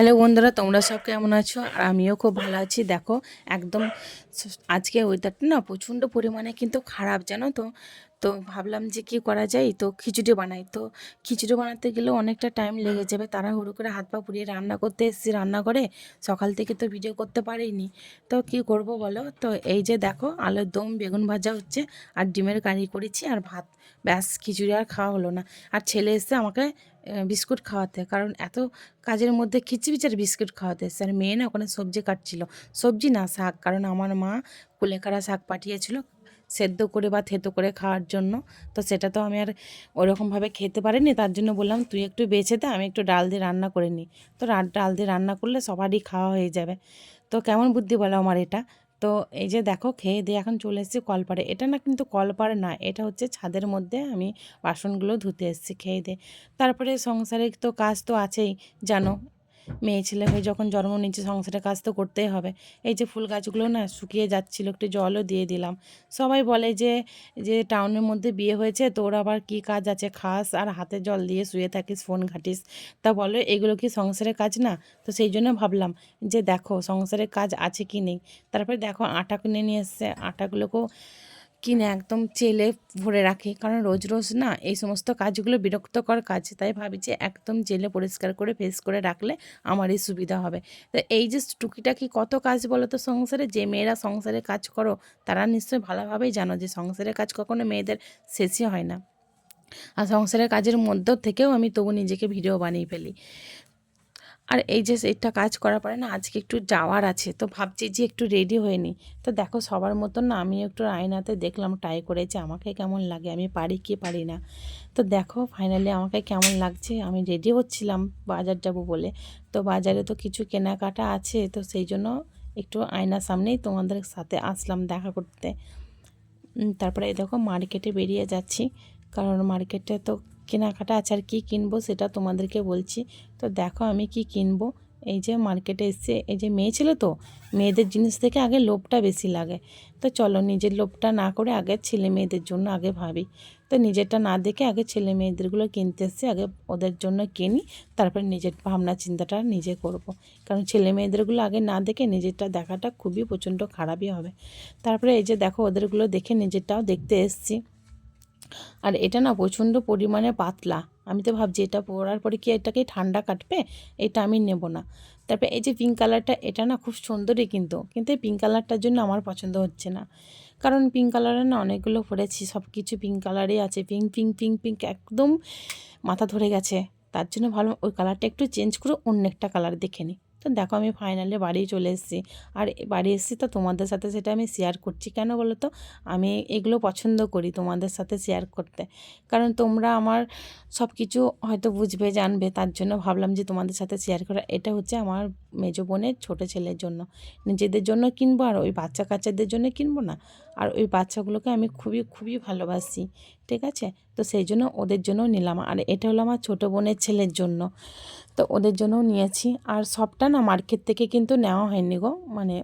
Hello বন্ধুরা, তোমরা সব কেমন আছো? আর আমিও খুব ভালো আছি। দেখো, একদম আজকে ওয়েদারটা না প্রচণ্ড পরিমাণে কিন্তু খারাপ, জানো তো। তো ভাবলাম যে কি করা যায়, তো খিচুড়ি বানাই। তো খিচুড়ি বানাতে গেলেও অনেকটা টাইম লেগে যাবে, তাড়াহুড়ো করে হাত পা পুড়িয়ে রান্না করতে এসেছি রান্নাঘরে। সকাল থেকে তো ভিডিও করতে পারিনি। তো কি করব বলো? তো এই যে দেখো, আলুর দম, বেগুন ভাজা হচ্ছে, আর ডিমের কারি করেছি, আর ভাত। ব্যাস, খিচুড়ি আর খাওয়া হলো না। আর ছেলে এসে আমাকে বিস্কুট খাওয়াতে, কারণ এত কাজের মধ্যে খিচিবিচার বিস্কুট খাওয়াতে এসছে। আর মেয়ে না ওখানে সবজি কাটছিল, সবজি না শাক, কারণ আমার মা কুলেখাড়া শাক পাঠিয়েছিল সেদ্ধ করে বা থেতো করে খাওয়ার জন্য। তো সেটা তো আমি আর ওরকমভাবে খেতে পারিনি, তার জন্য বললাম তুই একটু বেছে দে, আমি একটু ডাল দিয়ে রান্না করে নিই। তো ডাল দিয়ে রান্না করলে সবারই খাওয়া হয়ে যাবে। তো কেমন বুদ্ধি বলো আমার এটা। তো এই যে দেখো, খেয়ে দিয়ে এখন চলে এসেছি কলপাড়ে। এটা না কিন্তু কলপাড় না, এটা হচ্ছে ছাদের মধ্যে আমি বাসনগুলো ধুতে এসেছি খেয়ে দিয়ে। তারপরে সংসারের তো কাজ তো আছেই, জানো। মেয়ে ছেলে হয়ে যখন জন্ম নিচ্ছে, সংসারের কাজ তো করতেই হবে। এই যে ফুল গাছগুলো না শুকিয়ে যাচ্ছিল, একটু জলও দিয়ে দিলাম। সবাই বলে যে যে টাউনের মধ্যে বিয়ে হয়েছে, তোর আবার কি কাজ আছে, খাস আর হাতে জল দিয়ে শুয়ে থাকিস, ফোন ঘাটিস। তা বলো, এগুলো কি সংসারের কাজ না? তো সেই জন্য ভাবলাম যে দেখো সংসারের কাজ আছে কি নেই। তারপরে দেখো, আটা কিনে নিয়ে এসছে, আটাগুলোকেও কিনে একদম চেলে ভরে রাখি, কারণ রোজ রোজ না এই সমস্ত কাজগুলো বিরক্তকর কাজ। তাই ভাবি যে একদম চেলে পরিষ্কার করে ফ্রেশ করে রাখলে আমারই সুবিধা হবে। তো এই যে টুকিটাকি কত কাজ বলো তো সংসারে, যে মেয়েরা সংসারে কাজ করো তারা নিশ্চয়ই ভালোভাবেই জানো যে সংসারের কাজ কখনো মেয়েদের শেষই হয় না। আর সংসারের কাজের মধ্য থেকেও আমি তবু নিজেকে ভিডিও বানিয়ে ফেলি। আর এই যে এটা কাজ করার পরে না আজকে একটু যাওয়ার আছে, তো ভাবছি যে একটু রেডি হয়ে নিই। তো দেখো, সবার মতন না আমি একটু আয়নাতে দেখলাম, ট্রাই করেছি আমাকে কেমন লাগে, আমি পারি কি পারি না। তো দেখো ফাইনালি আমাকে কেমন লাগছে। আমি রেডি হচ্ছিলাম বাজার যাব বলে। তো বাজারে তো কিছু কেনাকাটা আছে, তো সেই জন্য একটু আয়নার সামনেই তোমাদের সাথে আসলাম দেখা করতে। তারপরে এই দেখো মার্কেটে বেরিয়ে যাচ্ছি, কারণ মার্কেটে তো কেনাকাটা আছে। আর কী কিনবো সেটা তোমাদেরকে বলছি। তো দেখো আমি কি কিনবো। এই যে মার্কেটে এসে, এই যে মেয়ে ছিল তো, মেয়েদের জিনিস থেকে আগে লোভটা বেশি লাগে। তো চলো, নিজের লোভটা না করে আগে ছেলে মেয়েদের জন্য আগে ভাবি। তো নিজেরটা না দেখে আগে ছেলে মেয়েদেরগুলো কিনতে এসে আগে ওদের জন্য কিনি, তারপরে নিজের ভাবনা চিন্তাটা নিজে করব। কারণ ছেলে মেয়েদেরগুলো আগে না দেখে নিজেরটা দেখাটা খুবই প্রচণ্ড খারাপই হবে। তারপরে এই যে দেখো, ওদেরগুলো দেখে নিজেরটাও দেখতে এসেছি। আর এটা না প্রচণ্ড পরিমাণে পাতলা। আমি তো ভাবছি এটা পরার পরে কি এটাকে ঠান্ডা কাটবে, এটা আমি নেব না। তারপরে এই যে পিঙ্ক কালারটা, এটা না খুব সুন্দরই, কিন্তু এই পিঙ্ক কালারটার জন্য আমার পছন্দ হচ্ছে না। কারণ পিঙ্ক কালারের না অনেকগুলো পরেছি, সব কিছু পিঙ্ক কালারই আছে, পিঙ্ক পিঙ্ক পিঙ্ক পিঙ্ক, একদম মাথা ধরে গেছে। তার জন্য ভাবলাম ওই কালারটা একটু চেঞ্জ করে অন্য একটা কালার দেখে নিই। তো দেখো আমি ফাইনালি বাড়ি চলে এসেছি। আর বাড়ি এসেছি তো তোমাদের সাথে সেটা আমি শেয়ার করছি। কেন বলো তো? আমি এগুলো পছন্দ করি তোমাদের সাথে শেয়ার করতে, কারণ তোমরা আমার সব কিছু হয়তো বুঝবে জানবে, তার জন্য ভাবলাম যে তোমাদের সাথে শেয়ার করা। এটা হচ্ছে আমার মেজো বোনের ছোটো ছেলের জন্য, নিজেদের জন্য কিনবো আর ওই বাচ্চা কাচ্চাদের জন্য কিনবো না। আর ওই বাচ্চাগুলোকে আমি খুবই খুবই ভালোবাসি, ঠিক আছে। তো সেই জন্য ওদের জন্য নিলাম। আর এটা হলো আমার ছোটো বোনের ছেলের জন্য, তো ওদের জন্যও নিয়েছি। আর সবটা না মার্কেট থেকে কিন্তু নেওয়া হয়নি গো, মানে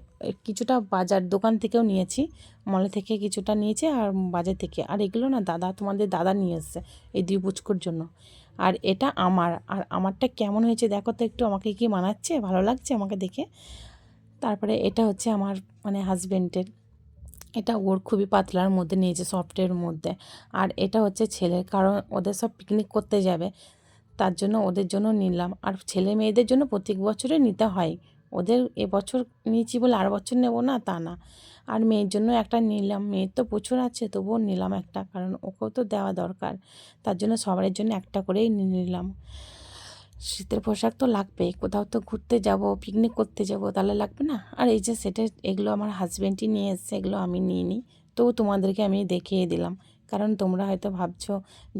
কিছুটা বাজার দোকান থেকেও নিয়েছি, মল থেকে কিছুটা নিয়েছি আর বাজার থেকে। আর এগুলো না তোমাদের দাদা নিয়ে এসছে এই দুই পুচকুর জন্য। আর এটা আমার, আর আমারটা কেমন হয়েছে দেখো তো একটু, আমাকে কি মানাচ্ছে, ভালো লাগছে আমাকে দেখে। তারপরে এটা হচ্ছে আমার মানে হাজব্যান্ডের, এটা ওর খুবই পাতলার মধ্যে নিয়েছে, সফটের মধ্যে। আর এটা হচ্ছে ছেলের, কারণ ওদের সব পিকনিক করতে যাবে, তার জন্য ওদের জন্য নিলাম। আর ছেলে মেয়েদের জন্য প্রত্যেক বছরে নিতে হয়। ওদের এবছর নিয়েছি বলে আর বছর নেব না তা না। আর মেয়ের জন্য একটা নিলাম, মেয়ের তো প্রচুর আছে তবুও নিলাম একটা, কারণ ওকেও তো দেওয়া দরকার। তার জন্য সবার জন্য একটা করেই নিয়ে নিলাম। শীতের পোশাক তো লাগবেই, কোথাও তো ঘুরতে যাব, পিকনিক করতে যাব, তাহলে লাগবে না? আর এই যে সেটা, এগুলো আমার হাজব্যান্ডই নিয়ে এসছে, এগুলো আমি নিইনি। তো তোমাদেরকে আমি দেখিয়ে দিলাম, কারণ তোমরা হয়তো ভাবছো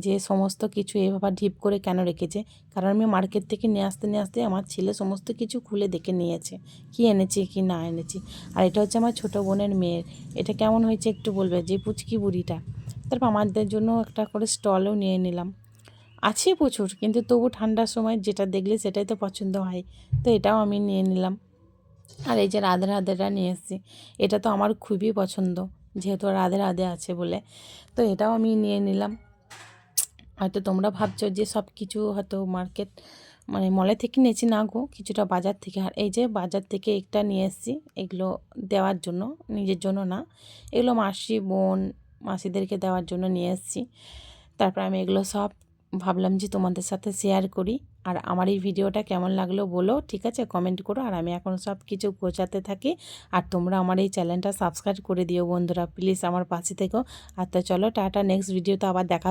যে সমস্ত কিছু এভাবে ঢিপ করে কেন রেখেছে। কারণ আমি মার্কেট থেকে নিয়ে আসতে আমার ছেলে সমস্ত কিছু খুলে দেখে নিয়েছে, কি এনেছি কি না এনেছি। আর এটা হচ্ছে আমার ছোটো বোনের মেয়ের। এটা কেমন হয়েছে একটু বলবে, যে পুচকি বুড়িটা। তারপর আমাদের জন্য একটা করে স্টলও নিয়ে নিলাম। আছে প্রচুর, কিন্তু তবু ঠান্ডার সময় যেটা দেখলে সেটাই তো পছন্দ হয়। তো এটাও আমি নিয়ে নিলাম। আর এই যে রাধে রাধেটা নিয়ে এসেছি, এটা তো আমার খুবই পছন্দ, যেহেতু রাধে রাধে আছে বলে। তো এটাও আমি নিয়ে নিলাম। হয়তো তোমরা ভাবছো যে সব কিছু হয়তো মার্কেট মানে মলে থেকে নিয়েছি না গো, কিছুটা বাজার থেকে। আর এই যে বাজার থেকে একটা নিয়ে এসেছি, এগুলো দেওয়ার জন্য, নিজের জন্য না, এগুলো মাসি বোন মাসিদেরকে দেওয়ার জন্য নিয়ে এসেছি। তারপর আমি এগুলো সব ভাবলাম যে তোমাদের সাথে শেয়ার করি। আর আমার এই ভিডিওটা কেমন লাগলো বলো, ঠিক আছে, কমেন্ট করো। আর আমি এখন সব কিছু গোছাতে থাকি। আর তোমরা আমার এই চ্যানেলটা সাবস্ক্রাইব করে দিও বন্ধুরা, প্লিজ আমার পাশে থেকো। আর তো চলো টাটা, নেক্সট ভিডিওতে আবার দেখা